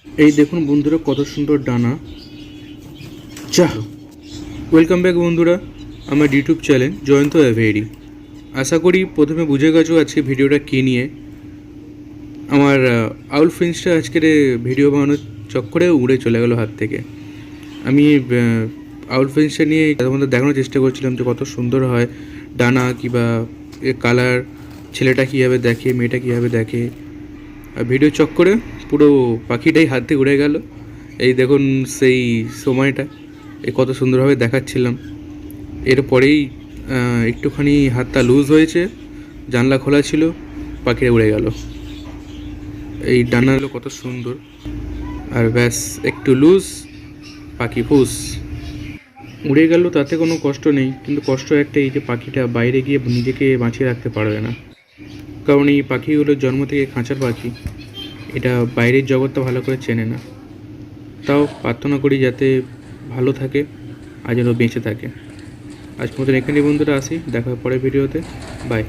এই দেখুন বন্ধুরা কত সুন্দর ডানা। চাহ ওয়েলকাম ব্যাক বন্ধুরা আমার ইউটিউব চ্যানেল জয়ন্ত অ্যাভেরি। আশা করি প্রথমে বুঝে গেছো আজকে ভিডিওটা কী নিয়ে। আমার আউল ফিন্সটা আজকের ভিডিও বানানোর চক্করে উড়ে চলে গেল হাত থেকে। আমি আউল ফিন্সটা নিয়ে তোমাদের দেখানোর চেষ্টা করছিলাম যে কত সুন্দর হয় ডানা কিংবা এর কালার, ছেলেটা কীভাবে দেখে মেয়েটা কীভাবে দেখে। আর ভিডিও চক্করে পুরো পাখিটাই হাত থেকে উড়ে গেল। এই দেখুন সেই সময়টা এই কত সুন্দরভাবে দেখাচ্ছিলাম। এরপরেই একটুখানি হাতটা লুজ হয়েছে, জানলা খোলা ছিল, পাখিটা উড়ে গেল। এই ডানাগুলো কত সুন্দর, আর ব্যাস একটু লুজ, পাখি ফুস উড়ে গেল। তাতে কোনো কষ্ট নেই, কিন্তু কষ্ট একটা এই যে পাখিটা বাইরে গিয়ে নিজেকে বাঁচিয়ে রাখতে পারবে না, কারণ এই পাখিগুলো জন্ম থেকে খাঁচার পাখি, এটা বাইরের জগৎটা ভালো করে চেনে না। তাও প্রার্থনা করি যাতে ভালো থাকে আর যেন বেঁচে থাকে। আজকের মতন এখানেই বন্ধুরা আসি, দেখা পরের ভিডিওতে। বাই।